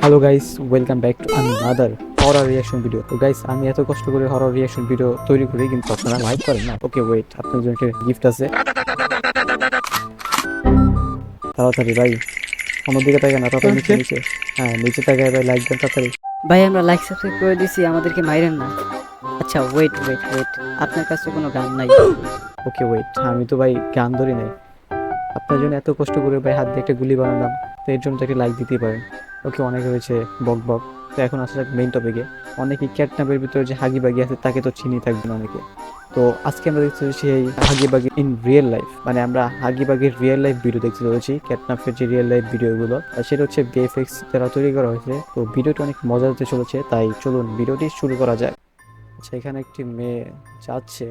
Hello guys, welcome back to another horror reaction video. তো guys, আমি এত কষ্ট করে হরর রিয়াকশন ভিডিও তৈরি করি, কিন্তু আপনারা লাইক করেন না। ওকে ওয়েট, আপনার জন্য একটা গিফট আছে। তাড়াতাড়ি ভাই, অন্যদিকে তাকায় না, তাড়াতাড়ি নিচে ওকে নিচে। হ্যাঁ, নিচে তাকায় ভাই, লাইক দেন তাড়াতাড়ি। ভাই, আমরা লাইক সাবস্ক্রাইব করে দিছি, আমাদেরকে মাইরেন না। আচ্ছা, ওয়েট ওয়েট ওয়েট, আপনার কাছে কোনো গান নাই? ওকে ওয়েট, আমি তো ভাই গান ধরি নাই। আপনার জন্য এত কষ্ট করে ভাই হাত দিয়ে একটা গুলি বানালাম, তো এর জন্য তো একটা লাইক দিতেই পারেন। ওকে, অনেক হয়েছে বক বক। তো এখন আসলে মেইন টপিকে। অনেকে ক্যাটনাপের ভিতরে যে হাগি বাগি আছে তাকে তো চিনি থাকবেন অনেকে। তো আজকে আমরা দেখতে চলেছি সেই হাগি বাগি ইন রিয়েল লাইফ, মানে আমরা হাগি বাগির রিয়েল লাইফ ভিডিও দেখতে চলেছি। ক্যাটনাপের যে রিয়েল লাইফ ভিডিওগুলো, আর সেটা হচ্ছে ভিএফএক্স দ্বারা তৈরি করা হয়েছে। তো ভিডিওটা অনেক মজা হতে চলেছে, তাই চলুন ভিডিওটি শুরু করা যায়। আচ্ছা, এখানে একটি মেয়ে যাচ্ছে।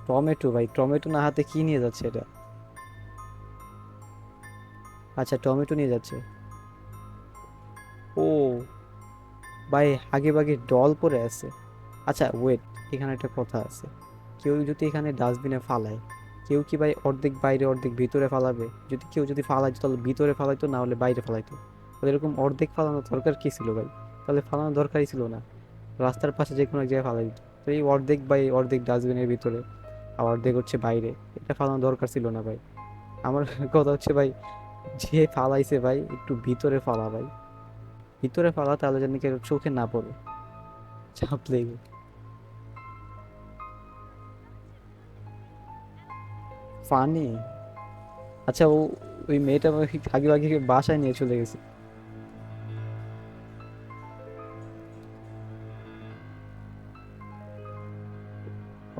টমেটো ভাই, টমেটো না হাতে কি নিয়ে যাচ্ছে এটা? আচ্ছা, টমেটো নিয়ে যাচ্ছে। ও ভাই, হাগে বাগে ডল পরে আছে। আচ্ছা ওয়েট, এখানে একটা কথা আছে। কেউ যদি এখানে ডাস্টবিনে ফালায়, কেউ কি ভাই অর্ধেক বাইরে অর্ধেক ভিতরে ফালাবে? যদি কেউ যদি ফালাইতো তাহলে ভিতরে ফালাইতো, না হলে বাইরে ফালাইতো। তাহলে এরকম অর্ধেক ফালানোর দরকার কি ছিল ভাই? তাহলে ফালানোর দরকারই ছিল না, রাস্তার পাশে যে কোনো এক জায়গায় ফালাই দিত। তো এই অর্ধেক ভাই অর্ধেক ডাস্টবিনের ভিতরে, আর অর্ধেক হচ্ছে বাইরে, এটা ফালানোর দরকার ছিল না ভাই। আমার কথা হচ্ছে ভাই, যে ফালাইছে ভাই একটু ভিতরে ফালা ভাই, ভিতরে ফালা, তাহলে যেন কেউ চোখে না পড়ে, চাপ লেগে। ফানি। আচ্ছা, ওই মেয়েটা আগে আগে বাসায় নিয়ে চলে গেছে।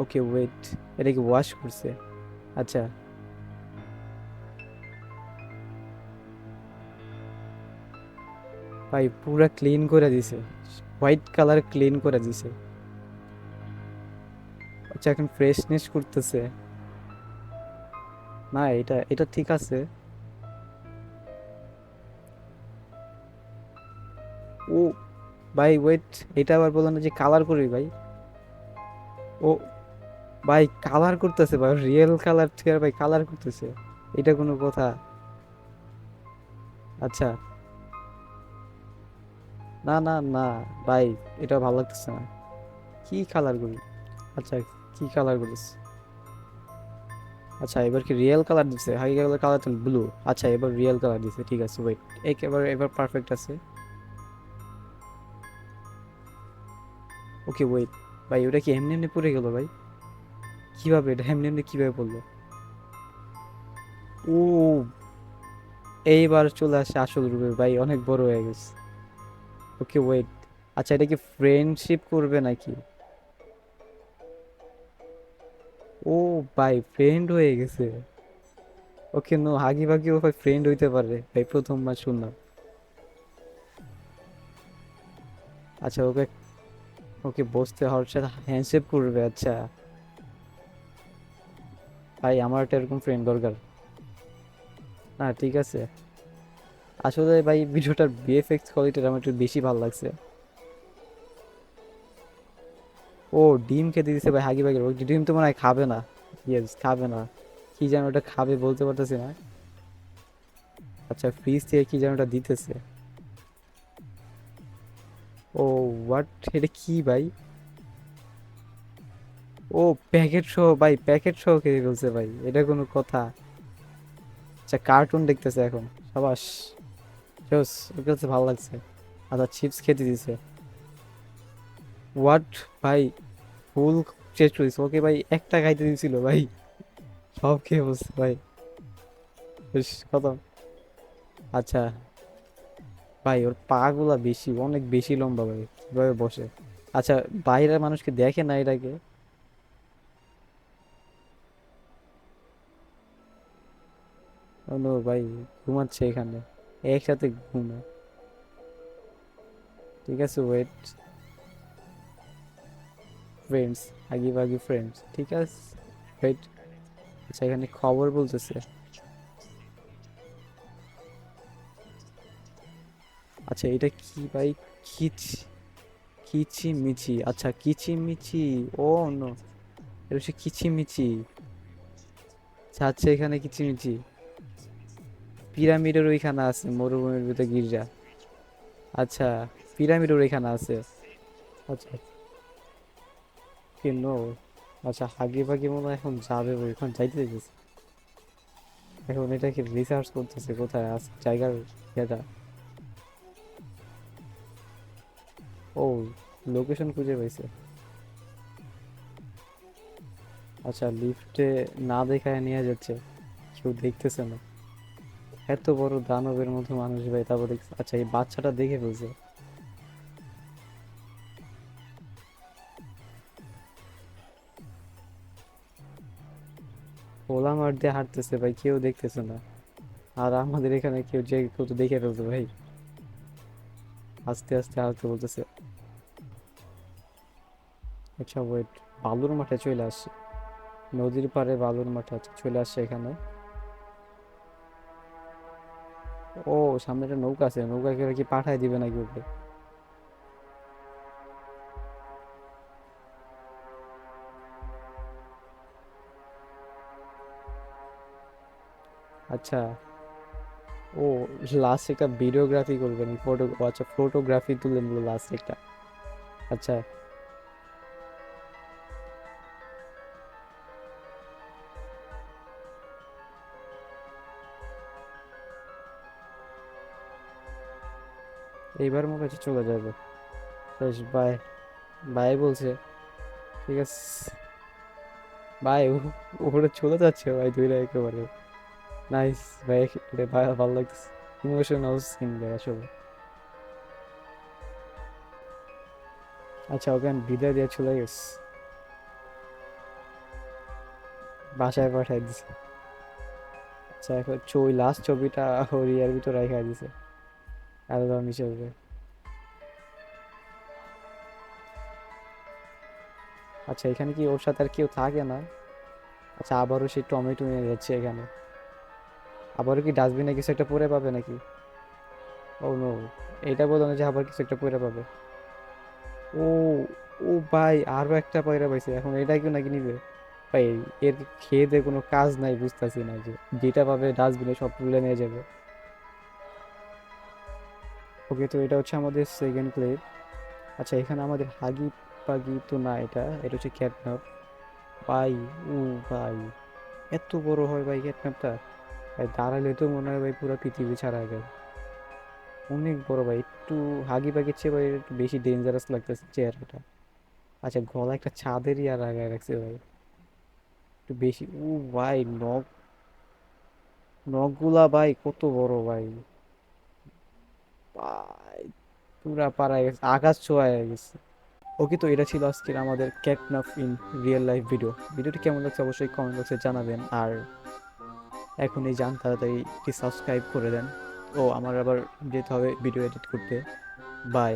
ওকে ওয়েট, এটা কি ওয়াশ করছে? আচ্ছা ভাই, পুরা ক্লিন করে দিছে, হোয়াইট কালার ক্লিন করে দিছে। আচ্ছা, এখন ফ্রেশনেস করতেছে। না, এটা এটা ঠিক আছে। ও ভাই ওয়েট, এটা আবার বললাম না যে কালার করি ভাই। ও ভাই, কালার করতেছে ভাই, রিয়েল কালার থেকে ভাই কালার করতেছে। এটা কোনো কথা? আচ্ছা, না না না ভাই, এটা ভালো লাগতেছে না। কি কালার করি? আচ্ছা, কি কালার করিস? আচ্ছা, এবার কি রিয়েল কালার দিছে? হাই কালার, কালার তো ব্লু। আচ্ছা, এবার রিয়েল কালার দিছে, ঠিক আছে ওয়েট। এবার এবার পারফেক্ট আছে। ওকে ওয়েট ভাই, ওটা কি এমনি এমনি পড়ে গেল ভাই? কিভাবে এটা এমনি এমনি কিভাবে পড়লো? ও, এইবার চলে আসে আসল রূপে ভাই, অনেক বড় হয়ে গেছে। ওকে ওয়েট, আচ্ছা এটা কি ফ্রেন্ডশিপ করবে নাকি? ও ভাই, ফ্রেন্ড হয়ে গেছে। ওকে, নো, হাগি ভাগি ও ভাই ফ্রেন্ড হইতে পারে ভাই, প্রথমবার শুনলাম। আচ্ছা, ওকে ওকে বসতে হওয়ার সাথে হ্যান্ডশেক করবে, আচ্ছা। ভাই, আমার একটা এরকম ফ্রেন্ড দরকার। না ঠিক আছে, আসলে ভাই ভিডিওটার ভিএফএক্স কোয়ালিটিটা আমার একটু বেশি ভালো লাগছে। ও, ডিম খেতে দিছে ভাই, হাগি ভাগি। ওই ডিম তো মনে হয় খাবে না। ইয়েস, খাবে না। কি যেন ওটা খাবে বলতে পারতেছি না। আচ্ছা, ফ্রিজ থেকে কি যেন ওটা দিতেছে। ও হোয়াট, এটা কি ভাই? ও, প্যাকেট সহ ভাই, প্যাকেট সহ খেয়ে ফেলছে ভাই, এটা কোনো কথা? আচ্ছা, কার্টুন দেখতেছে এখন। সাবাস, জোস, ওর কাছে ভালো লাগছে। আচ্ছা, চিপস খেতে দিছে। হোয়াট ভাই, ফুল শেষ করিস? ওকে ভাই, একটা খাইতে দিছিল ভাই, সব খেয়ে বসছে ভাই। বেশ কত। আচ্ছা ভাই, ওর পা গুলা বেশি, অনেক বেশি লম্বা ভাই, কিভাবে বসে? আচ্ছা, বাইরের মানুষকে দেখে না এটাকে? নো ভাই, ঘুমাচ্ছে এখানে, একসাথে ঘুমে। ঠিক আছে ওয়েট, ফ্রেন্ডস, আগে বাগি ফ্রেন্ডস, ঠিক আছে ওয়েট। আচ্ছা, এখানে খবর বলতেছে। আচ্ছা, এটা কি ভাই? কিচ কিচিমিচি, আচ্ছা কিচিমিচি। ও নো, এটা হচ্ছে কিচিমিচি। আচ্ছা আচ্ছা, এখানে কিচিমিচি পিরামিডের ওইখানে আছে, মরুভূমির ভিতরে গির্জা। আচ্ছা, পিরামিডের এখানে আছে। আচ্ছা, কেন? আচ্ছা, হাগি ভাগি মনে হয় এখন যাবে, ওইখানে যাইতে চাইতেছে। এখন এটা কি রিসার্চ করতেছে কোথায় আছে জায়গার এটা? ও, লোকেশন খুঁজে পাইছে। আচ্ছা, লিফটে না দেখায় নিয়ে যাচ্ছে, কেউ দেখতেছে না। এত বড় দানবের মতো মানুষ ভাই, তারপর দেখছে। আচ্ছা, এই বাচ্চাটা দেখে ফেলছে। ওলা মার দিয়ে হাঁটতেছে ভাই, কেউ দেখতেছে না। আর আমাদের এখানে কেউ তো দেখে ফেলছে ভাই। আস্তে আস্তে আস্তে বলতেছে। আচ্ছা ওয়েট, বালুর মাঠে চলে আসছে। নদীর পাড়ে বালুর মাঠে, আচ্ছা চলে আসছে এখানে। ও, সামনে একটা নৌকা আছে, নৌকা করে কি পাঠায় দিবে নাকি ওকে? আচ্ছা। ও, লাস্ট একটা ভিডিওগ্রাফি করবেন, ফটো, আচ্ছা ফটোগ্রাফি তুললেন বলে লাস্ট একটা। আচ্ছা। এইবার মনে হচ্ছে চলে যাবে। বেশ, বাই। বাই বলছে। ঠিক আছে। বাই। ওপরে চলে যাচ্ছে ভাই, দুইটা একেবারে। নাইস ভাই, এটা ভাই ভালো লাগছে। ইমোশনাল সিন ভাই আসলে। আচ্ছা, ওকে আমি বিদায় দিয়ে চলে গেছে, বাসায় পাঠাই দিছে। আচ্ছা, এখন ওই লাস্ট ছবিটা ওর ইয়ার ভিতর রেখে দিছে অ্যালবাম হিসেবে। আচ্ছা, এখানে কি ওর সাথে আর কেউ থাকে না? আচ্ছা, আবারও সেই টমেটো নিয়ে যাচ্ছে এখানে। আবারও কি ডাস্টবিনে কিছু একটা পড়ে পাবে নাকি? ও নো, এইটা বলো না যে আবার কিছু একটা পড়ে পাবে। ও, ও ভাই, আরো একটা পয়রা পাইছে, এখন এটা কেউ নাকি নিবে? ভাই, এর খেয়ে দিয়ে কোনো কাজ নাই, বুঝতেছি না যে যেটা পাবে ডাস্টবিনে সব তুলে নিয়ে যাবে। ওকে, তো এটা হচ্ছে আমাদের সেকেন্ড প্লেট। আচ্ছা, এখানে আমাদের হাগি পাগি তো না, এটা এটা হচ্ছে ক্যাটনাপ। ভাই, ও ভাই, এত বড় হয় ভাই ক্যাটনাপটা। ভাই দাঁড়ালে তো মনে হয় ভাই পুরো পৃথিবী ছাড়া গেল। অনেক বড় ভাই, একটু হাগি পাগির চেয়ে ভাই একটু বেশি ডেঞ্জারাস লাগতেছে চেহারাটা। আচ্ছা, গলা একটা ছাদেরই আর আগায় রাখছে ভাই, একটু বেশি। ও ভাই, নখগুলা ভাই কত বড় ভাই। ভাই, পুরা পাড়ায় গেছে, আকাশ ছোঁয়া হয়ে গেছে। ওকে, তো এটা ছিল আজকের আমাদের catnap in real life video. ভিডিওটি কেমন লাগছে অবশ্যই কমেন্ট বক্সে জানাবেন। আর এখন এই যান তাড়াতাড়ি সাবস্ক্রাইব করে দেন। ও, আমার আবার যেতে হবে ভিডিও এডিট করতে। বাই।